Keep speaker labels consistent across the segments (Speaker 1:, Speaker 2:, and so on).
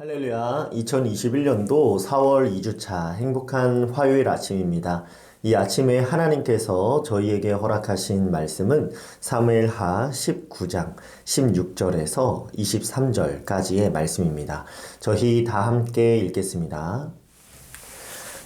Speaker 1: 할렐루야. 2021년도 4월 2주차 행복한 화요일 아침입니다. 이 아침에 하나님께서 저희에게 허락하신 말씀은 사무엘하 19장 16절에서 23절까지의 말씀입니다. 저희 다 함께 읽겠습니다.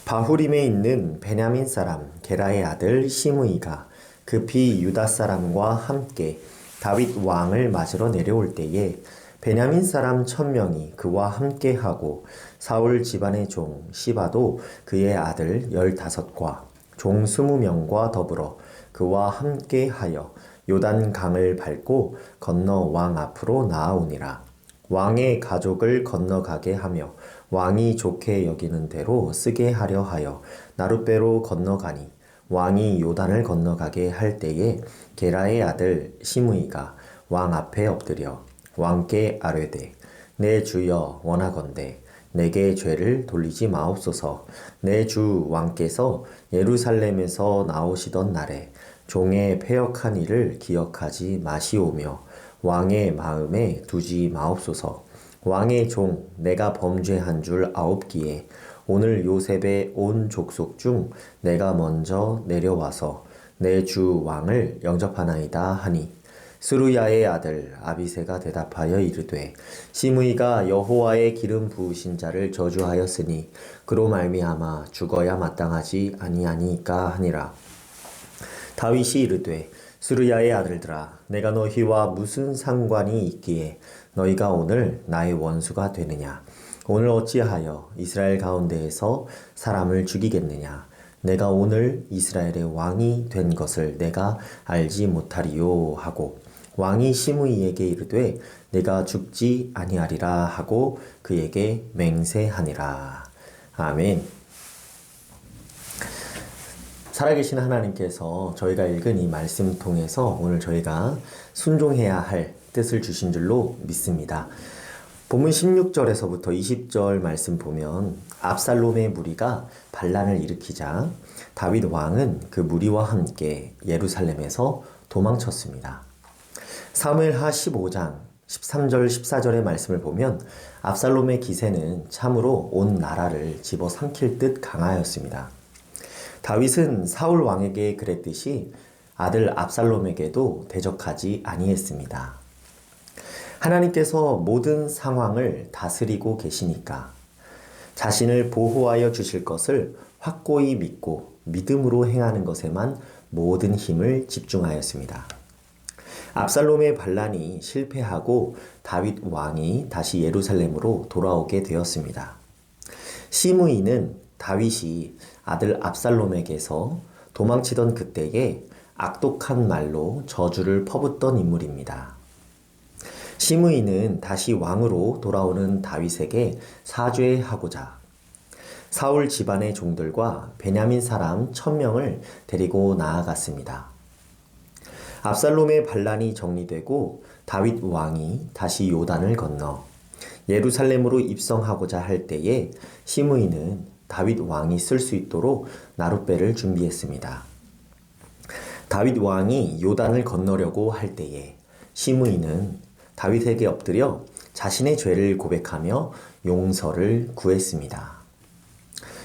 Speaker 1: 바후림에 있는 베냐민 사람 게라의 아들 시므이가 급히 유다 사람과 함께 다윗 왕을 맞으러 내려올 때에 베냐민 사람 1000명이 그와 함께하고 사울 집안의 종 시바도 그의 아들 15과 종 20명과 더불어 그와 함께하여 요단 강을 밟고 건너 왕 앞으로 나아오니라. 왕의 가족을 건너가게 하며 왕이 좋게 여기는 대로 쓰게 하려 하여 나룻배로 건너가니 왕이 요단을 건너가게 할 때에 게라의 아들 시므이가 왕 앞에 엎드려 왕께 아뢰되 내 주여 원하건대 내게 죄를 돌리지 마옵소서. 내 주 왕께서 예루살렘에서 나오시던 날에 종의 패역한 일을 기억하지 마시오며 왕의 마음에 두지 마옵소서. 왕의 종 내가 범죄한 줄 아옵기에 오늘 요셉의 온 족속 중 내가 먼저 내려와서 내 주 왕을 영접하나이다 하니 스루야의 아들 아비새가 대답하여 이르되 시므이가 여호와의 기름 부으신 자를 저주하였으니 그로 말미암아 죽어야 마땅하지 아니하니까 하니라. 다윗이 이르되 스루야의 아들들아 내가 너희와 무슨 상관이 있기에 너희가 오늘 나의 원수가 되느냐. 오늘 어찌하여 이스라엘 가운데에서 사람을 죽이겠느냐. 내가 오늘 이스라엘의 왕이 된 것을 내가 알지 못하리요 하고 왕이 시므이에게 이르되 내가 죽지 아니하리라 하고 그에게 맹세하니라. 아멘. 살아계신 하나님께서 저희가 읽은 이 말씀 통해서 오늘 저희가 순종해야 할 뜻을 주신 줄로 믿습니다. 본문 16절에서부터 20절 말씀 보면 압살롬의 무리가 반란을 일으키자 다윗 왕은 그 무리와 함께 예루살렘에서 도망쳤습니다. 사무엘하 15장 13절 14절의 말씀을 보면 압살롬의 기세는 참으로 온 나라를 집어삼킬 듯 강하였습니다. 다윗은 사울 왕에게 그랬듯이 아들 압살롬에게도 대적하지 아니했습니다. 하나님께서 모든 상황을 다스리고 계시니까 자신을 보호하여 주실 것을 확고히 믿고 믿음으로 행하는 것에만 모든 힘을 집중하였습니다. 압살롬의 반란이 실패하고 다윗 왕이 다시 예루살렘으로 돌아오게 되었습니다. 시므이는 다윗이 아들 압살롬에게서 도망치던 그때에 악독한 말로 저주를 퍼붓던 인물입니다. 시므이는 다시 왕으로 돌아오는 다윗에게 사죄하고자 사울 집안의 종들과 베냐민 사람 1000명을 데리고 나아갔습니다. 압살롬의 반란이 정리되고 다윗 왕이 다시 요단을 건너 예루살렘으로 입성하고자 할 때에 시므이는 다윗 왕이 쓸 수 있도록 나룻배를 준비했습니다. 다윗 왕이 요단을 건너려고 할 때에 시므이는 다윗에게 엎드려 자신의 죄를 고백하며 용서를 구했습니다.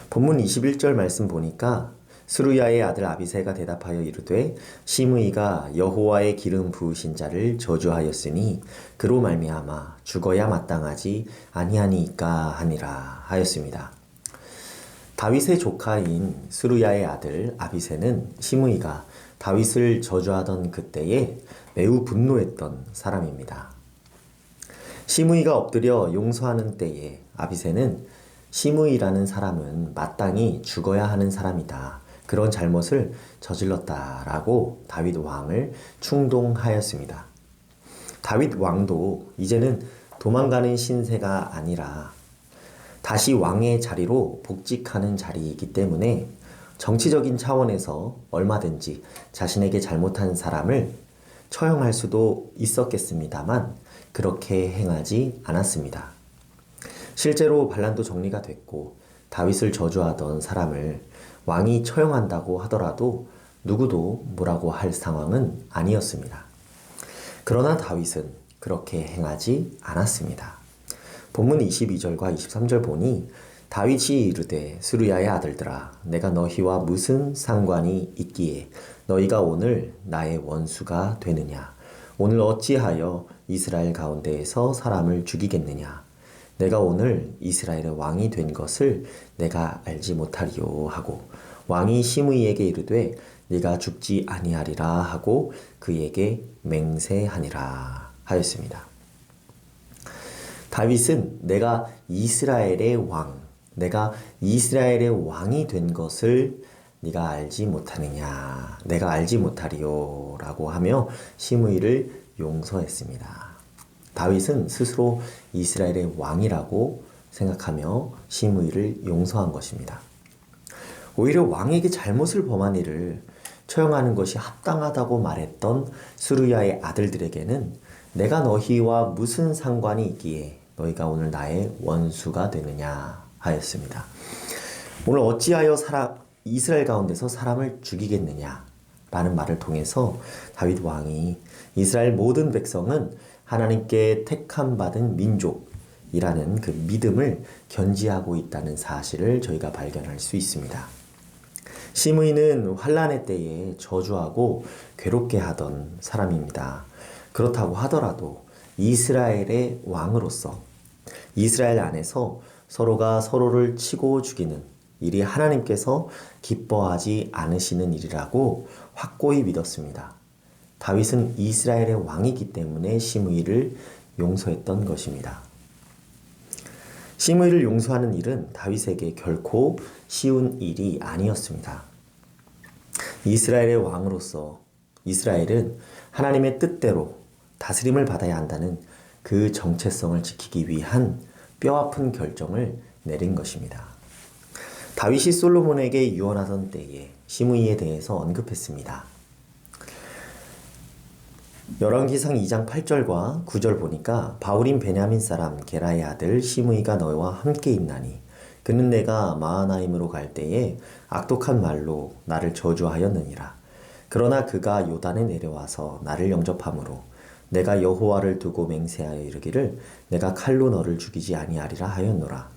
Speaker 1: 본문 21절 말씀 보니까 스루야의 아들 아비새가 대답하여 이르되 시므이가 여호와의 기름 부으신 자를 저주하였으니 그로 말미암아 죽어야 마땅하지 아니하니까 하니라 하였습니다. 다윗의 조카인 스루야의 아들 아비새는 시므이가 다윗을 저주하던 그때에 매우 분노했던 사람입니다. 시므이가 엎드려 용서하는 때에 아비새는 시므이라는 사람은 마땅히 죽어야 하는 사람이다. 그런 잘못을 저질렀다라고 다윗 왕을 충동하였습니다. 다윗 왕도 이제는 도망가는 신세가 아니라 다시 왕의 자리로 복직하는 자리이기 때문에 정치적인 차원에서 얼마든지 자신에게 잘못한 사람을 처형할 수도 있었겠습니다만 그렇게 행하지 않았습니다. 실제로 반란도 정리가 됐고 다윗을 저주하던 사람을 왕이 처형한다고 하더라도 누구도 뭐라고 할 상황은 아니었습니다. 그러나 다윗은 그렇게 행하지 않았습니다. 본문 22절과 23절 보니 다윗이 이르되 스루야의 아들들아 내가 너희와 무슨 상관이 있기에 너희가 오늘 나의 원수가 되느냐 오늘 어찌하여 이스라엘 가운데에서 사람을 죽이겠느냐 내가 오늘 이스라엘의 왕이 된 것을 내가 알지 못하리요 하고 왕이 시므이에게 이르되 네가 죽지 아니하리라 하고 그에게 맹세하니라 하였습니다. 다윗은 내가 이스라엘의 왕이 된 것을 네가 알지 못하느냐 내가 알지 못하리요 라고 하며 시므이를 용서했습니다. 다윗은 스스로 이스라엘의 왕이라고 생각하며 시므이를 용서한 것입니다. 오히려 왕에게 잘못을 범한 이를 처형하는 것이 합당하다고 말했던 스루야의 아들들에게는 내가 너희와 무슨 상관이 있기에 너희가 오늘 나의 원수가 되느냐 하였습니다. 오늘 어찌하여 이스라엘 가운데서 사람을 죽이겠느냐 라는 말을 통해서 다윗 왕이 이스라엘 모든 백성은 하나님께 택함 받은 민족이라는 그 믿음을 견지하고 있다는 사실을 저희가 발견할 수 있습니다. 시므이는 환난의 때에 저주하고 괴롭게 하던 사람입니다. 그렇다고 하더라도 이스라엘의 왕으로서 이스라엘 안에서 서로가 서로를 치고 죽이는 일이 하나님께서 기뻐하지 않으시는 일이라고 확고히 믿었습니다. 다윗은 이스라엘의 왕이기 때문에 시므이를 용서했던 것입니다. 시므이를 용서하는 일은 다윗에게 결코 쉬운 일이 아니었습니다. 이스라엘의 왕으로서 이스라엘은 하나님의 뜻대로 다스림을 받아야 한다는 그 정체성을 지키기 위한 뼈아픈 결정을 내린 것입니다. 다윗이 솔로몬에게 유언하던 때에 시므이에 대해서 언급했습니다. 열왕기상 2장 8절과 9절 보니까 바울인 베냐민 사람 게라의 아들 시므이가 너와 함께 있나니 그는 내가 마하나임으로 갈 때에 악독한 말로 나를 저주하였느니라. 그러나 그가 요단에 내려와서 나를 영접함으로 내가 여호와를 두고 맹세하여 이르기를 내가 칼로 너를 죽이지 아니하리라 하였노라.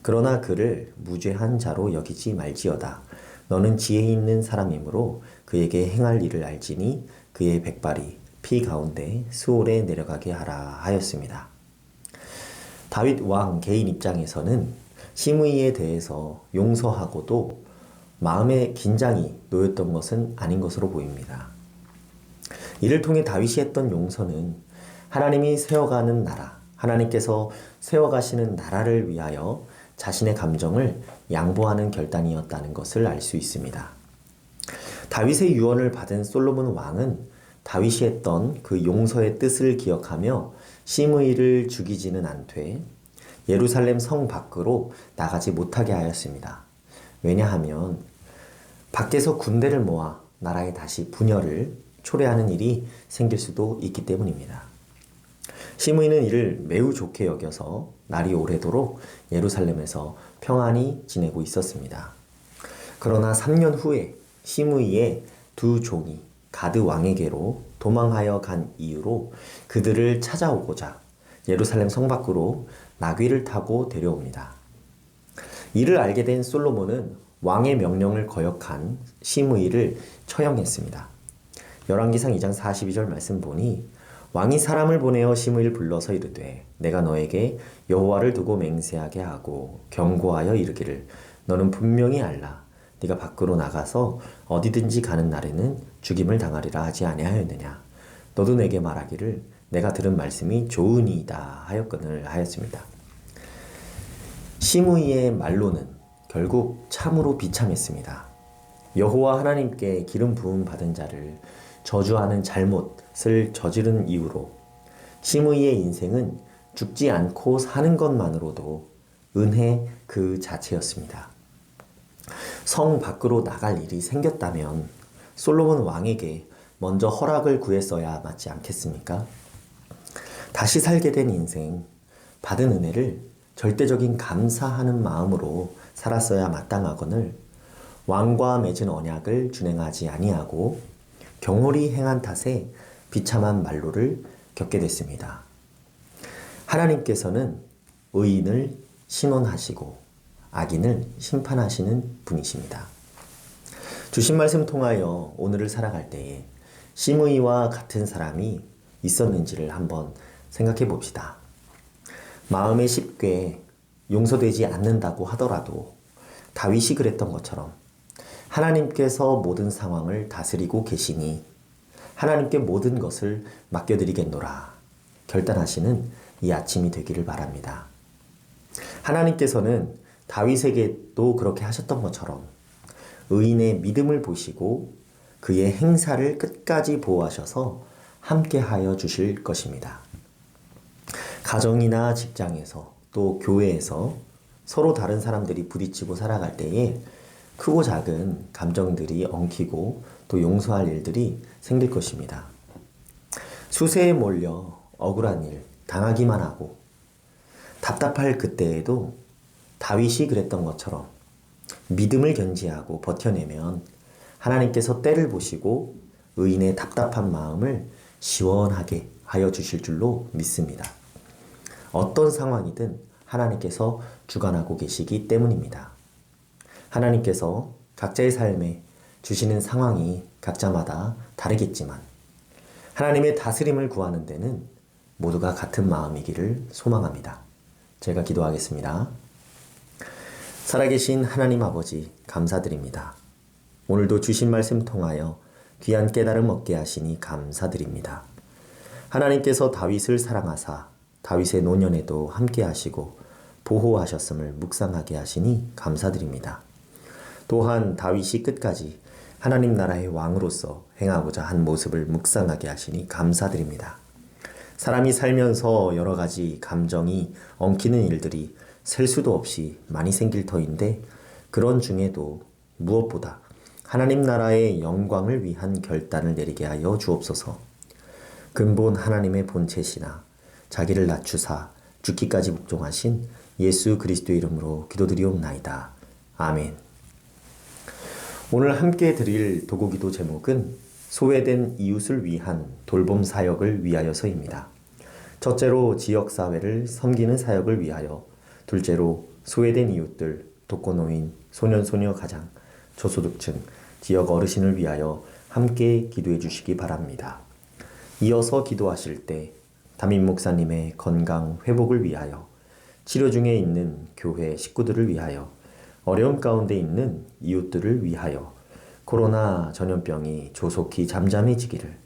Speaker 1: 그러나 그를 무죄한 자로 여기지 말지어다. 너는 지혜 있는 사람이므로 그에게 행할 일을 알지니 그의 백발이 피 가운데 수올에 내려가게 하라 하였습니다. 다윗 왕 개인 입장에서는 시므이에 대해서 용서하고도 마음의 긴장이 놓였던 것은 아닌 것으로 보입니다. 이를 통해 다윗이 했던 용서는 하나님이 세워가는 나라, 하나님께서 세워가시는 나라를 위하여 자신의 감정을 양보하는 결단이었다는 것을 알 수 있습니다. 다윗의 유언을 받은 솔로몬 왕은 다윗이 했던 그 용서의 뜻을 기억하며 시므이를 죽이지는 않되 예루살렘 성 밖으로 나가지 못하게 하였습니다. 왜냐하면 밖에서 군대를 모아 나라에 다시 분열을 초래하는 일이 생길 수도 있기 때문입니다. 시므이는 이를 매우 좋게 여겨서 날이 오래도록 예루살렘에서 평안히 지내고 있었습니다. 그러나 3년 후에 시므이의 두 종이 가드 왕에게로 도망하여 간 이유로 그들을 찾아오고자 예루살렘 성 밖으로 나귀를 타고 데려옵니다. 이를 알게 된 솔로몬은 왕의 명령을 거역한 시므이를 처형했습니다. 열왕기상 2장 42절 말씀 보니 왕이 사람을 보내어 시므이를 불러서 이르되 내가 너에게 여호와를 두고 맹세하게 하고 경고하여 이르기를 너는 분명히 알라. 네가 밖으로 나가서 어디든지 가는 날에는 죽임을 당하리라 하지 아니하였느냐. 너도 내게 말하기를 내가 들은 말씀이 좋으니이다 하였거늘 하였습니다. 시므이의 말로는 결국 참으로 비참했습니다. 여호와 하나님께 기름 부음 받은 자를 저주하는 잘못을 저지른 이유로 시므이의 인생은 죽지 않고 사는 것만으로도 은혜 그 자체였습니다. 성 밖으로 나갈 일이 생겼다면 솔로몬 왕에게 먼저 허락을 구했어야 맞지 않겠습니까? 다시 살게 된 인생, 받은 은혜를 절대적인 감사하는 마음으로 살았어야 마땅하거늘 왕과 맺은 언약을 준행하지 아니하고 경홀히 행한 탓에 비참한 만로를 겪게 됐습니다. 하나님께서는 의인을 신원하시고 악인을 심판하시는 분이십니다. 주신 말씀 통하여 오늘을 살아갈 때에 시므이와 같은 사람이 있었는지를 한번 생각해 봅시다. 마음에 쉽게 용서되지 않는다고 하더라도 다윗이 그랬던 것처럼 하나님께서 모든 상황을 다스리고 계시니 하나님께 모든 것을 맡겨드리겠노라 결단하시는 이 아침이 되기를 바랍니다. 하나님께서는 다윗에게도 그렇게 하셨던 것처럼 의인의 믿음을 보시고 그의 행사를 끝까지 보호하셔서 함께하여 주실 것입니다. 가정이나 직장에서 또 교회에서 서로 다른 사람들이 부딪히고 살아갈 때에 크고 작은 감정들이 엉키고 또 용서할 일들이 생길 것입니다. 수세에 몰려 억울한 일 당하기만 하고 답답할 그때에도 다윗이 그랬던 것처럼 믿음을 견지하고 버텨내면 하나님께서 때를 보시고 의인의 답답한 마음을 시원하게 하여 주실 줄로 믿습니다. 어떤 상황이든 하나님께서 주관하고 계시기 때문입니다. 하나님께서 각자의 삶에 주시는 상황이 각자마다 다르겠지만 하나님의 다스림을 구하는 데는 모두가 같은 마음이기를 소망합니다. 제가 기도하겠습니다. 살아계신 하나님 아버지 감사드립니다. 오늘도 주신 말씀 통하여 귀한 깨달음 얻게 하시니 감사드립니다. 하나님께서 다윗을 사랑하사 다윗의 노년에도 함께 하시고 보호하셨음을 묵상하게 하시니 감사드립니다. 또한 다윗이 끝까지 하나님 나라의 왕으로서 행하고자 한 모습을 묵상하게 하시니 감사드립니다. 사람이 살면서 여러 가지 감정이 엉키는 일들이 셀 수도 없이 많이 생길 터인데 그런 중에도 무엇보다 하나님 나라의 영광을 위한 결단을 내리게 하여 주옵소서. 근본 하나님의 본체시나 자기를 낮추사 죽기까지 복종하신 예수 그리스도의 이름으로 기도드리옵나이다. 아멘. 오늘 함께 드릴 도구기도 제목은 소외된 이웃을 위한 돌봄 사역을 위하여서입니다. 첫째로 지역사회를 섬기는 사역을 위하여, 둘째로 소외된 이웃들, 독거노인, 소년소녀 가장, 저소득층, 지역 어르신을 위하여 함께 기도해 주시기 바랍니다. 이어서 기도하실 때 담임 목사님의 건강 회복을 위하여, 치료 중에 있는 교회 식구들을 위하여, 어려움 가운데 있는 이웃들을 위하여 코로나 전염병이 조속히 잠잠해지기를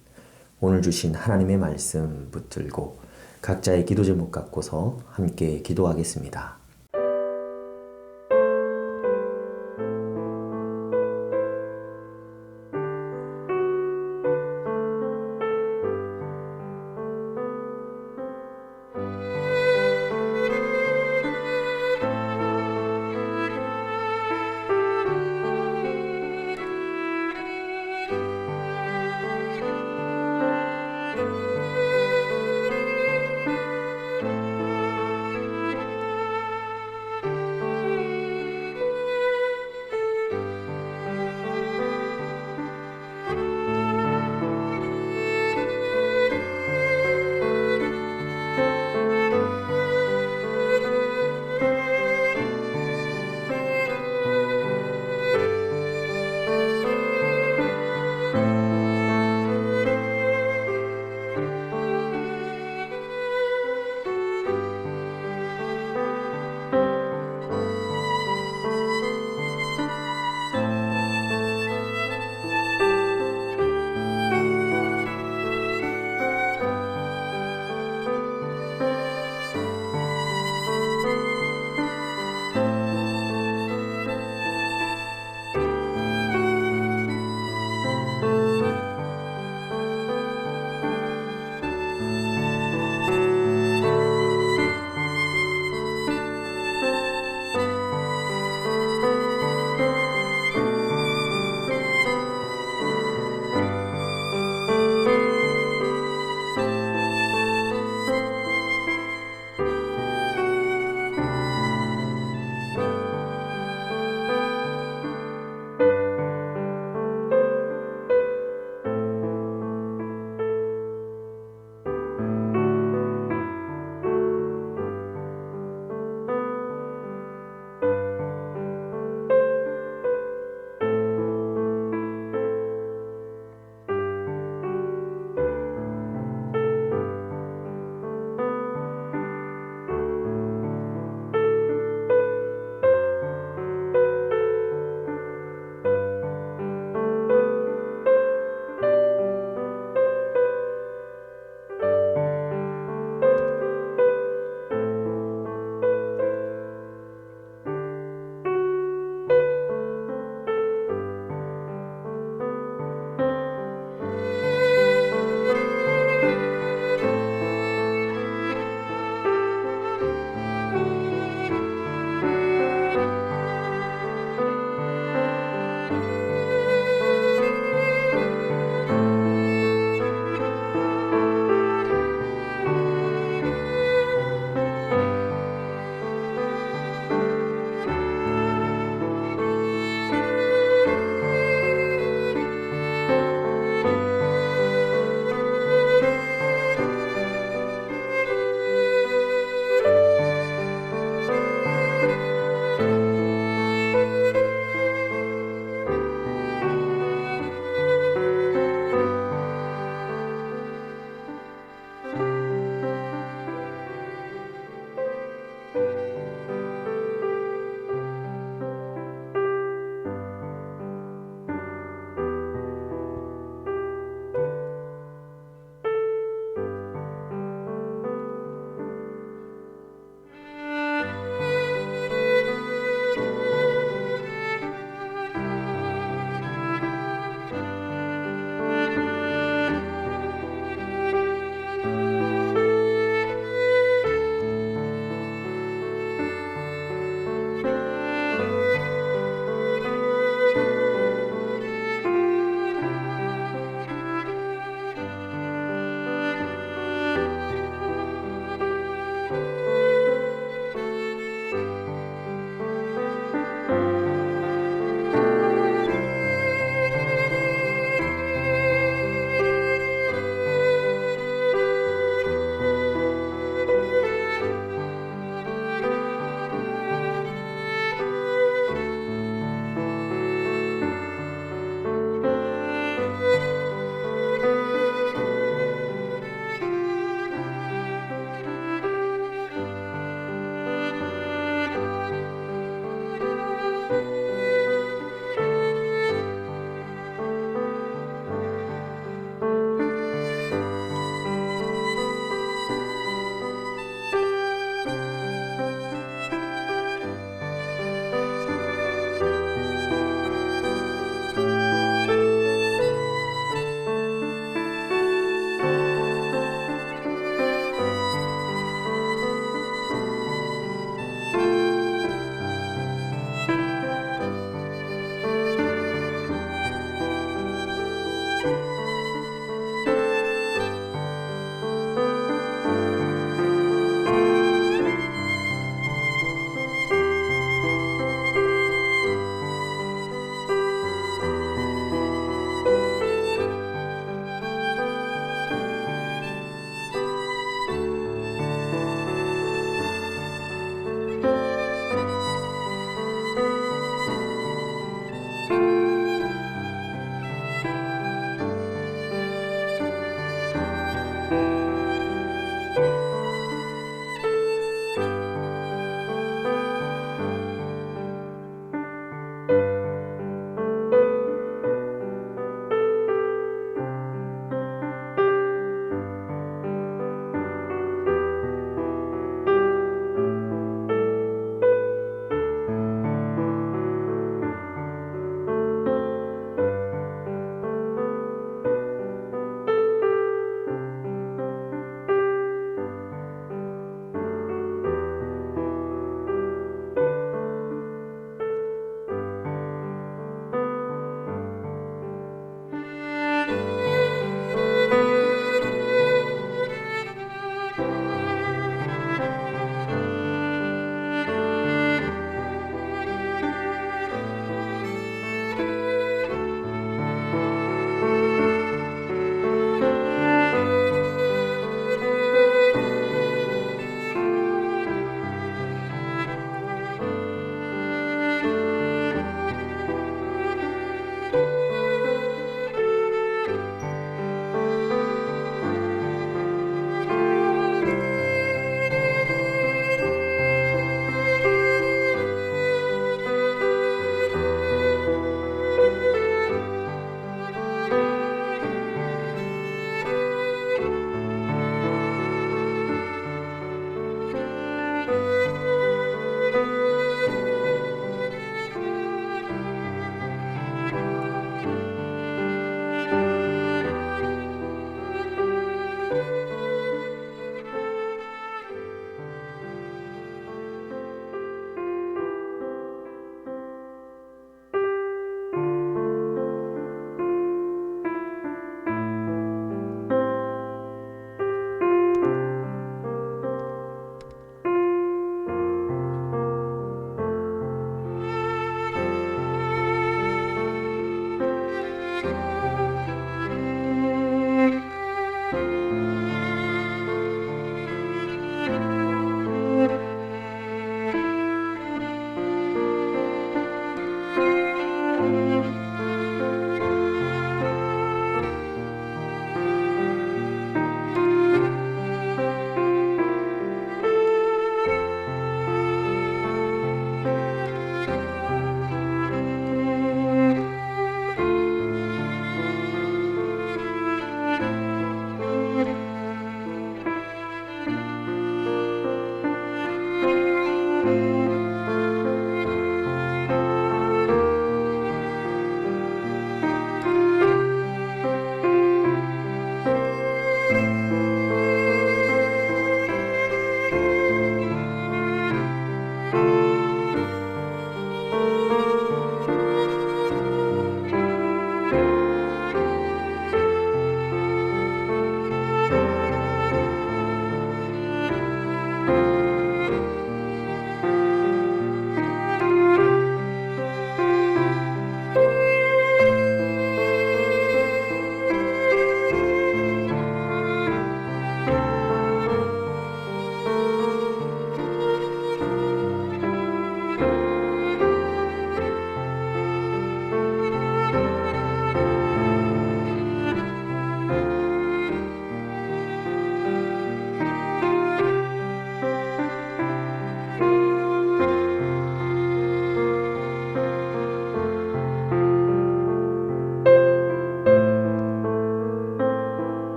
Speaker 1: 오늘 주신 하나님의 말씀 붙들고 각자의 기도 제목 갖고서 함께 기도하겠습니다.